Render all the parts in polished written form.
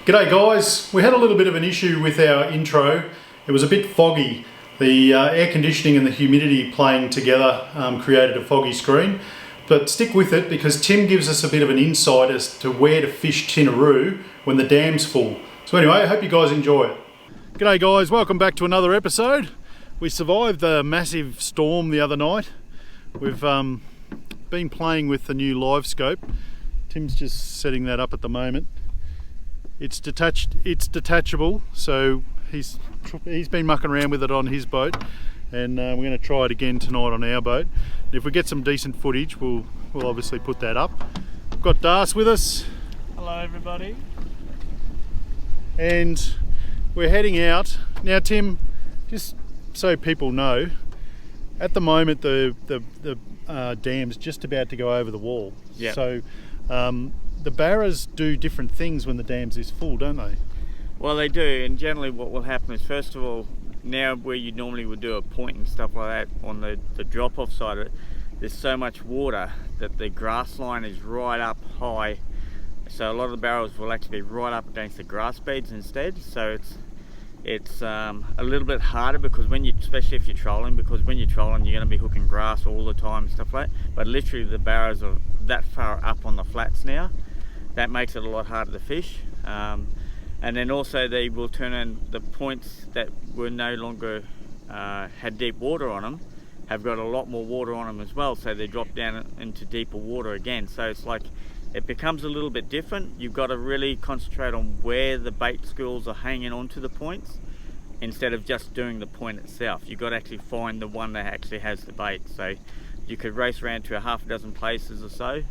G'day guys, we had a little bit of an issue with our intro. It was a bit foggy. The air conditioning and the humidity playing together created a foggy screen. But stick with it because Tim gives us a bit of an insight as to where to fish Tinaroo when the dam's full. So anyway, I hope you guys enjoy it. G'day guys, welcome back to another episode. We survived the massive storm the other night. We've been playing with the new livescope. Tim's just setting that up at the moment. It's detachable, so he's been mucking around with it on his boat, and we're going to try it again tonight on our boat. And if we get some decent footage, we'll obviously put that up. We've got Das with us. Hello everybody. And we're heading out. Now Tim, just so people know, at the moment the dam's just about to go over the wall. Yep. So the Barras do different things when the dams is full, don't they? Well, they do, and generally what will happen is, first of all, now where you normally would do a point and stuff like that on the drop-off side of it, there's so much water that the grass line is right up high, so a lot of the barrels will actually be right up against the grass beds instead. So it's a little bit harder because especially if you're trolling, because when you're trolling you're going to be hooking grass all the time and stuff like that. But literally the barrows are that far up on the flats now, that makes it a lot harder to fish. And then also they will turn in the points that were no longer had deep water on them, have got a lot more water on them as well, so they drop down into deeper water again. So it's like it becomes a little bit different. You've got to really concentrate on where the bait schools are hanging onto the points instead of just doing the point itself. You've got to actually find the one that actually has the bait. So you could race around to a half a dozen places or so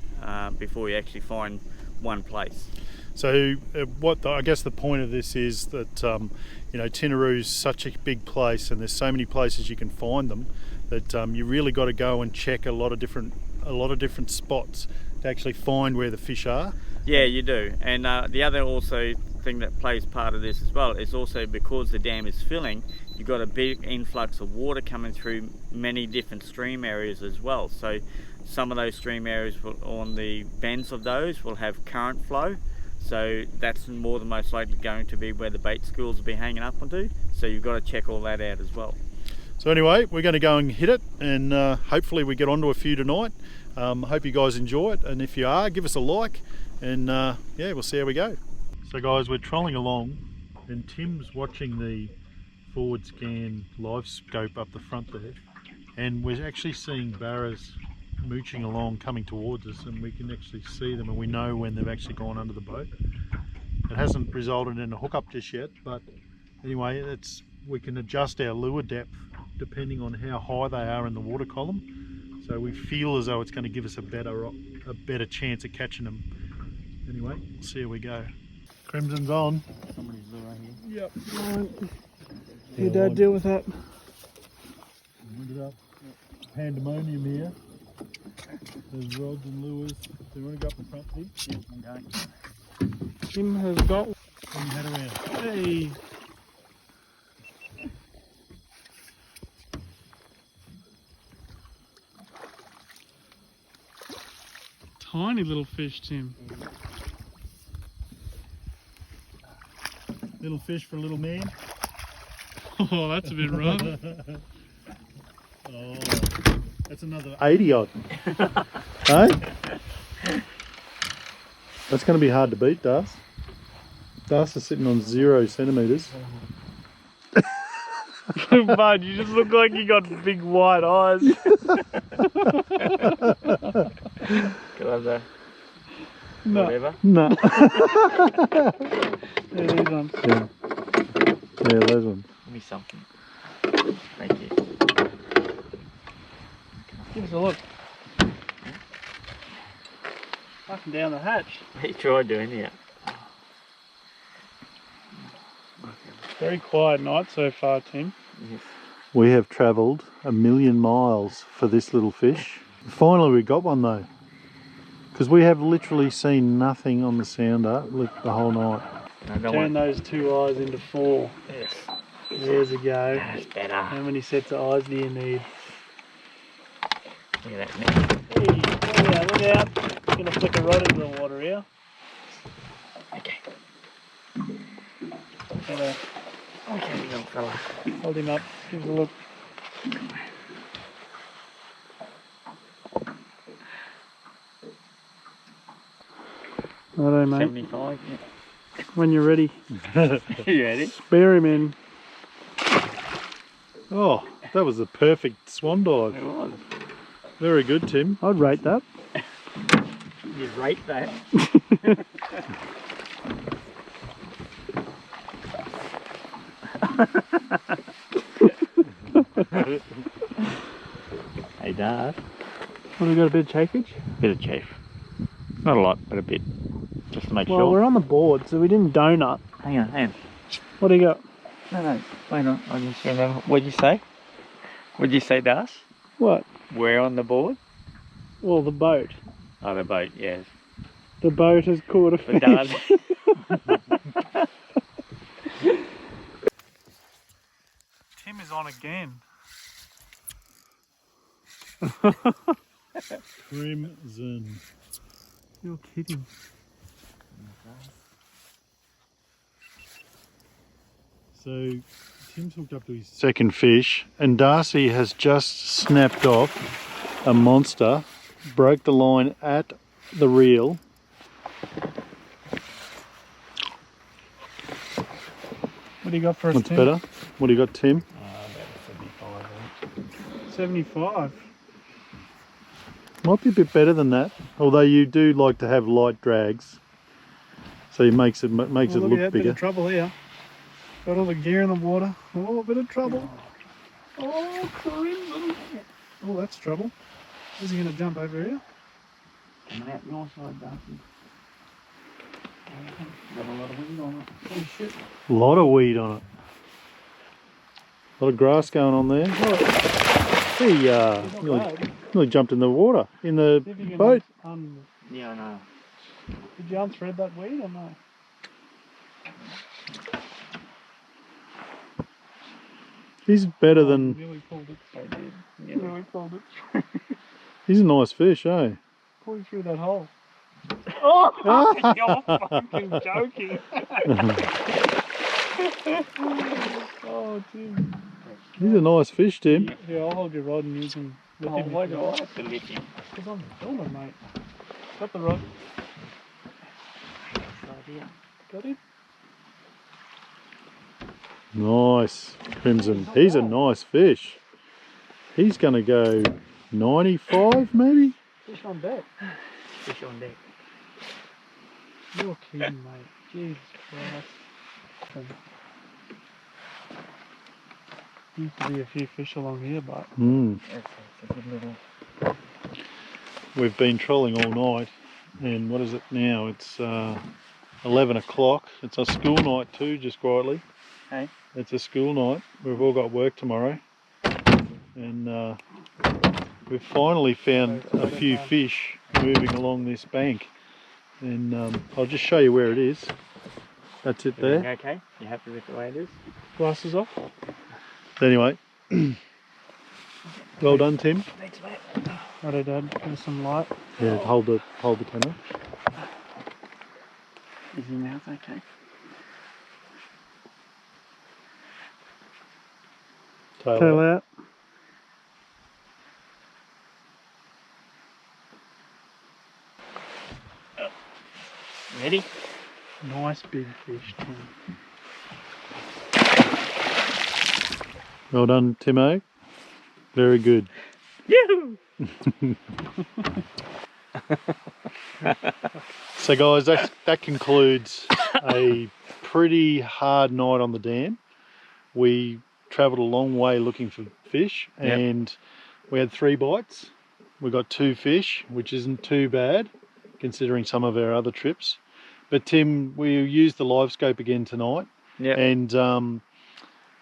before you actually find one place. So I guess the point of this is that you know, Tinaroo's such a big place and there's so many places you can find them that you really got to go and check a lot of different spots to actually find where the fish are. Yeah, you do. And the other also thing that plays part of this as well is also because the dam is filling, you've got a big influx of water coming through many different stream areas as well. So some of those stream areas on the bends of those will have current flow. So that's more than most likely going to be where the bait schools will be hanging up onto. So you've got to check all that out as well. So anyway, we're going to go and hit it, and hopefully we get onto a few tonight. Hope you guys enjoy it, and if you are, give us a like, and yeah, we'll see how we go. So guys, we're trolling along, and Tim's watching the forward scan live scope up the front there, and we're actually seeing Barras mooching along, coming towards us, and we can actually see them, and we know when they've actually gone under the boat. It hasn't resulted in a hookup just yet, but anyway, we can adjust our lure depth depending on how high they are in the water column, so we feel as though it's going to give us a better chance of catching them. Anyway, we'll see how we go. Crimson's on. Somebody's lure here. Yep. Your dad deal with that. Wind it up. Pandemonium here. There's rods and lures. Do you want to go up in front, Tim? Yeah, I'm going. Tim has got. Turn your head around. Hey. Tiny little fish, Tim. Little fish for a little man. Oh, that's a bit rough. Oh, that's another 80 odd. Hey? That's going to be hard to beat, Das. Das is sitting on 0 centimetres. Bud, you just look like you got big white eyes. Go over there. No. Whatever. No. Yeah, these ones. Yeah, those ones. Give me something. Thank you. Give us a look. Up and down the hatch. He tried doing it. Very quiet night so far, Tim. Yes. We have travelled 1,000,000 miles for this little fish. Finally we got one though, because we have literally seen nothing on the sounder the whole night. Turn those 2 eyes into 4. Yes. There's a go. That's better. How many sets of eyes do you need? Look at that now. Hey, look out. Gonna flick a rod into the water here. Okay. Better Okay, young fella. hold him up, give us a look. Righto, mate. 75, yeah. When you're ready. You ready? Spear him in. Oh, that was the perfect swan dive. It was. Very good, Tim. I'd rate that. You rate that. Hey, Dad. What, we got a bit of chafage? Bit of chafe. Not a lot, but a bit. Just to make Well, sure. we're on the board, so we didn't donut. Hang on. What do you got? No, wait on. I just remember. What'd you say? What'd you say, Das? What? We're on the board? Well, the boat. Oh, the boat, yes. The boat has caught a But fish. Tim is on again. Crimson. You're kidding. So Tim's hooked up to his second fish, and Darcy has just snapped off a monster, broke the line at the reel. What do you got for us, What's Tim? better? What do you got, Tim? About 75. 75. Might be a bit better than that, although you do like to have light drags, so it makes it Look look at that, bit bigger. of trouble here. Got all the gear in the water. Oh, a bit of trouble. Oh, crimson. Oh, that's trouble. Is he going to jump over here? Coming out your side, Darcy. Got a lot of wind on it. Oh, shit. A lot of weed on it. A lot of grass going on there. He nearly jumped in the water, in the See if you can boat. Yeah, I know. Did you unthread that weed or no? He's better than, Nearly pulled it. I did. Yeah. Nearly pulled it. he's a nice fish, eh? Pulled through that hole. Oh, you're fucking joking. Oh, Tim. He's a nice fish, Tim. Yeah, I'll hold your rod and you can lift Oh, him. why do I have to lift him? Because I'm filming, mate. Got the rod. Idea. Got it? Nice, Crimson. He's a nice fish. He's going to go 95 maybe? Fish on deck. Fish on deck. You're kidding, mate. Jesus Christ. Used to be a few fish along here, but That's a good little. We've been trolling all night, and what is it now? It's 11 o'clock. It's a school night too, just quietly. Hey? It's a school night. We've all got work tomorrow, and we've finally found a few fish moving along this bank, and I'll just show you where it is. That's it there. Okay? You happy with the way it is? glasses off. Anyway, well done, Tim. Thanks, mate. Righto, Dad. Give us some light. Yeah, hold the camera. Is your mouth okay? Tail out. Ready? Nice big fish, Tim. Well done, Timo. Very good. Yoo! So guys, that concludes a pretty hard night on the dam. We travelled a long way looking for fish, and we had 3 bites. We got 2 fish, which isn't too bad considering some of our other trips. But Tim, we used the livescope again tonight, and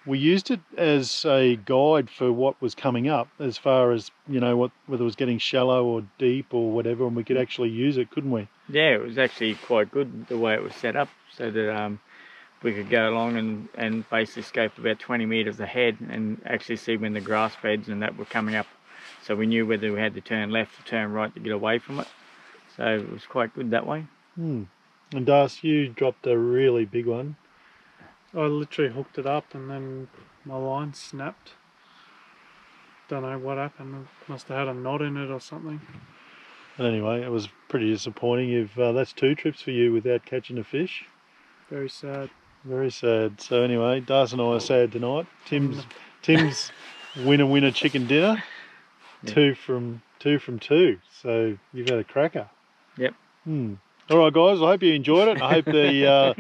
we used it as a guide for what was coming up, as far as, you know, whether it was getting shallow or deep or whatever, and we could actually use it, couldn't we? Yeah, it was actually quite good the way it was set up, so that we could go along and basically scope about 20 metres ahead and actually see when the grass beds and that were coming up. So we knew whether we had to turn left or turn right to get away from it. So it was quite good that way. And Das, you dropped a really big one. I literally hooked it up and then my line snapped. Don't know what happened. Must have had a knot in it or something. But anyway, it was pretty disappointing. That's 2 trips for you without catching a fish. Very sad. Very sad. So anyway, Darcy and I are sad tonight. Tim's winner chicken dinner. Yeah. Two from two. So you've had a cracker. Yep. All right, guys. I hope you enjoyed it. I hope the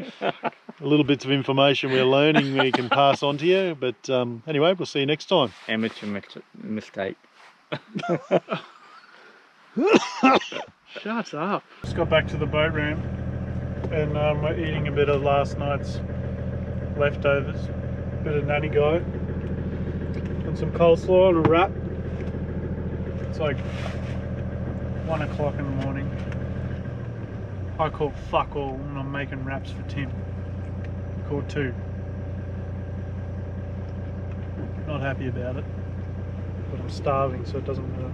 little bits of information we're learning we can pass on to you. But anyway, we'll see you next time. Amateur mistake. Shut up. Just got back to the boat ramp and we're eating a bit of last night's leftovers. Bit of nanny guy and some coleslaw and a wrap. It's like 1 o'clock in the morning. I caught fuck all when I'm making wraps for Tim. Caught 2. Not happy about it, but I'm starving, so it doesn't matter.